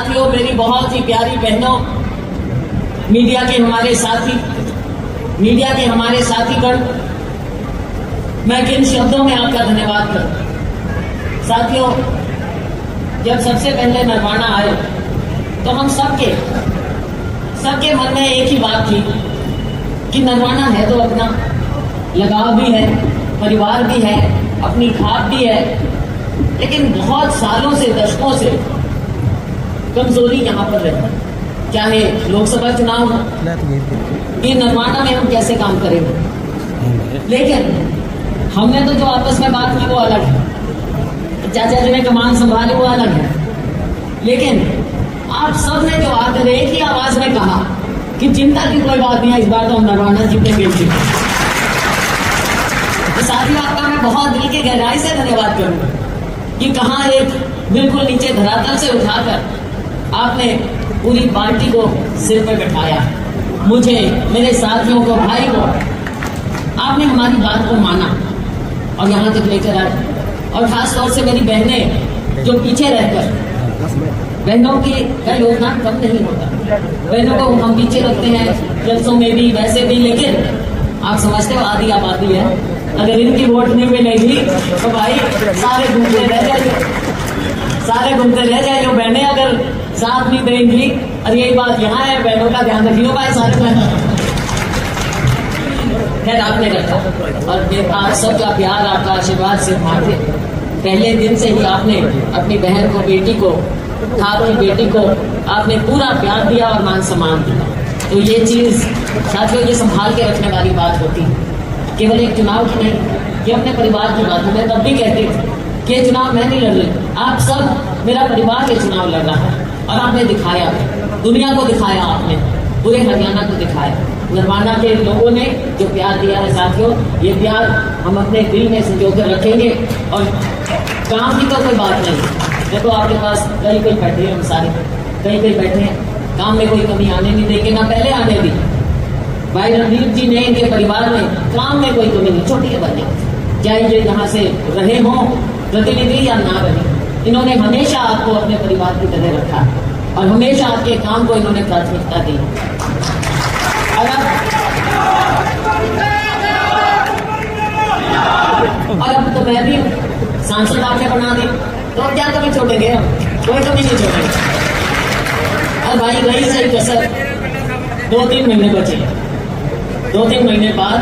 साथियों, मेरी बहुत ही प्यारी बहनों, मीडिया के हमारे साथीगण, मैं किन शब्दों में आपका धन्यवाद करूं। साथियों, जब सबसे पहले नरवाना आए तो हम सबके मन में एक ही बात थी कि नरवाना है तो अपना, लगाव भी है, परिवार भी है, अपनी खाप भी है, लेकिन बहुत सालों से, दशकों से कमजोरी यहाँ पर रहती है। चाहे लोकसभा चुनाव हो, ये नरवाना में हम कैसे काम करेंगे। लेकिन हमने तो जो आपस में बात की वो अलग है, चाचा जी ने कमान संभाली वो अलग है, लेकिन आप सब ने जो आकर एक ही आवाज में कहा कि चिंता की कोई बात नहीं है, इस बार तो हम नरवाना जीतेंगे। तो साथियों, आपका मैं बहुत दिल की गहराई से धन्यवाद करूंगा कि कहाँ एक बिल्कुल नीचे धरातल से उठाकर आपने पूरी पार्टी को सिर पे बैठाया, मुझे, मेरे साथियों को, भाई को, आपने हमारी बात को माना और यहाँ तक लेकर आए। और खास तौर से मेरी बहनें जो पीछे रहकर, बहनों का योगदान कम नहीं होता, बहनों को हम पीछे रखते हैं जलसों में भी, वैसे भी, लेकिन आप समझते हो आधी आबादी है, अगर इनकी वोट नहीं मिलेगी तो भाई सारे घूमते रह जाए। बहनें अगर साथ नहीं देंगी, और यही बात यहाँ है, बहनों का ध्यान रखियो भाई, सारे बहनों खैर आपने रखा, और आप सबका प्यार, आपका आशीर्वाद से माथे पहले दिन से ही आपने अपनी बहन को, बेटी को, खाप की बेटी को आपने पूरा प्यार दिया और मान सम्मान दिया। तो ये चीज साथियों, ये संभाल के रखने वाली बात होती है, केवल एक चुनाव की नहीं, ये अपने परिवार की बात है। मैं तब भी कहती थी कि ये चुनाव मैं नहीं लड़ रही, आप सब, मेरा परिवार ये चुनाव लड़ रहा है, और आपने दिखाया, दुनिया को दिखाया, आपने पूरे हरियाणा को दिखाया, नरवाना के लोगों ने जो प्यार दिया है। साथियों, ये प्यार हम अपने दिल में संजो कर रखेंगे, और काम की तो कोई बात नहीं। देखो आपके पास कई बैठे हैं, हम सारे कई बैठे हैं, काम में कोई कमी आने नहीं देंगे, ना पहले आने दी। भाई रणदीप जी ने, इनके परिवार में काम में कोई कमी नहीं, छोटी है बने, चाहे ये यहाँ से रहे हों प्रतिनिधि या ना रहे, इन्होंने हमेशा आपको अपने परिवार की तरह रखा और हमेशा आपके काम को इन्होंने प्राथमिकता दी। और अब तो मैं भी सांसद आपने बना दी, तो क्या कमी छोड़ेंगे हम, कोई कमी नहीं छोड़ेंगे। और भाई रही सही कसर, 2-3 महीने बचे, 2-3 महीने बाद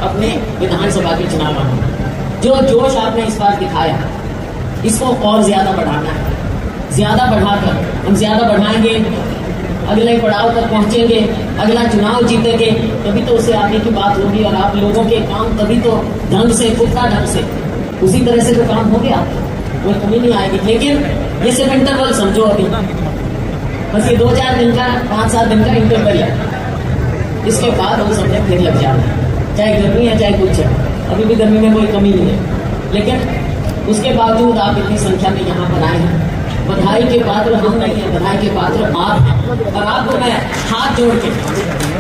अपने विधानसभा के चुनाव आने, जो जोश आपने इस बार दिखाया, इसको और ज्यादा बढ़ाना है, ज्यादा बढ़ाकर हम ज्यादा बढ़ाएंगे, अगले पड़ाव तक पहुंचेंगे, अगला चुनाव जीतेंगे, तभी तो उससे आगे की बात होगी, और आप लोगों के काम तभी तो ढंग से, पुख्ता ढंग से, उसी तरह से तो काम हो गया, कोई कमी नहीं आएगी। लेकिन ये सिर्फ इंटरवल समझो, अभी बस ये 2-4 दिन का, 5-7 दिन का इंटरवल है, इसके बाद हम समझे फिर लग जाते हैं, चाहे गर्मी है चाहे कुछ है, अभी भी गर्मी में कोई कमी नहीं है, लेकिन उसके बावजूद आप इतनी संख्या में यहाँ पर आए हैं। बधाई के पात्र हम नहीं है, बधाई के पात्र आप हैं, और आपको मैं हाथ जोड़ के,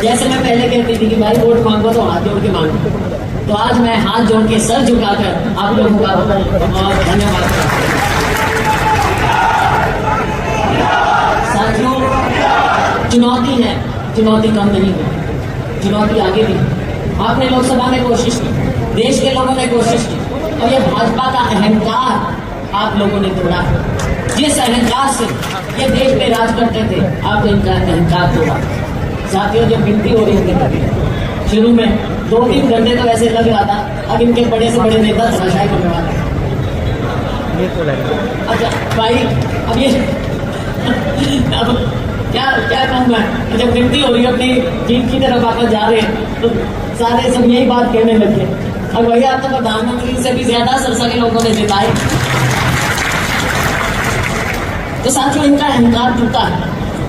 जैसे मैं पहले कहती थी कि भाई वोट मांगो तो हाथ जोड़ के मांगो, तो आज मैं हाथ जोड़ के, सर झुकाकर आप लोगों का बहुत धन्यवाद करता हूं। साथियों, चुनौती है, चुनौती कम नहीं है, चुनौती आगे भी। आपने लोकसभा में कोशिश की, देश के लोगों ने कोशिश की, और ये भाजपा का अहंकार आप लोगों ने तोड़ा है। जिस अहंकार से ये देश में राज करते थे, आपने इनका अहंकार तोड़ा। साथियों, जब गिनती हो रही थी शुरू में 2-3 घंटे तो ऐसे लग रहा था, अब इनके बड़े से बड़े नेता तमाशाई करने वाले। अच्छा भाई, अब ये अब क्या कहूँ मैं, जब गिनती हो रही है, अपनी जीत की तरफ वापस जा रहे हैं, तो सारे सब यही बात कहने लगे, और वही आप तो प्रधानमंत्री से भी ज्यादा सरसा के लोगों ने जिताए। तो साथियों, इनका अहंकार टूटा है,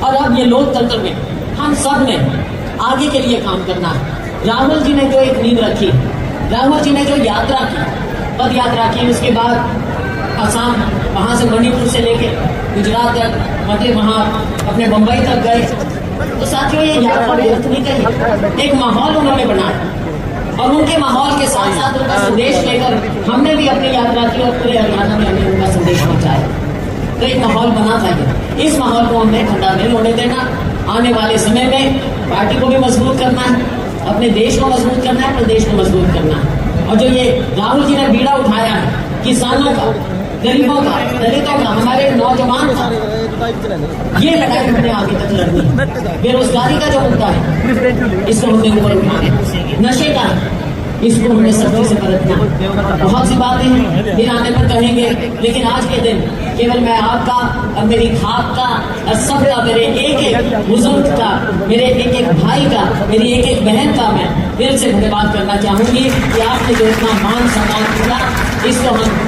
और अब ये लोकतंत्र में हम सब ने आगे के लिए काम करना है। राहुल जी ने जो एक नींव रखी, राहुल जी ने जो यात्रा की, पद यात्रा की, उसके बाद असम, वहां से मणिपुर से लेके गुजरात तक, मतलब वहां अपने बंबई तक गए। तो साथियों, ये यात्रा व्यर्थ नहीं कही, एक माहौल उन्होंने बनाया, और उनके माहौल के साथ साथ उनका संदेश लेकर हमने भी अपनी यात्रा की, और पूरे हरियाणा में हमने उनका संदेश पहुंचाया। तो एक माहौल बना चाहिए। इस माहौल को हमने ठंडा नहीं होने देना। आने वाले समय में पार्टी को भी मजबूत करना है, अपने देश को मजबूत करना है, प्रदेश को मजबूत करना है। और जो ये राहुल जी ने बीड़ा उठाया है किसानों का, गरीबों का, दलितों का, हमारे नौजवान का, ये लड़ाई हमने आगे तक लड़नी। बेरोजगारी का जो मुद्दा है इसको हमने ऊपर उठाना, नशे का इसको हमने सख्ती से बरतना। बहुत सी बातें हैं दिन आने पर कहेंगे, लेकिन आज के दिन केवल मैं आपका और मेरी खाप का और सबका, मेरे एक एक बुजुर्ग का, मेरे एक एक भाई का, मेरी एक एक बहन का मैं दिल से धन्यवाद करना चाहूंगी कि आपने जो इतना मान सम्मान किया इसको हम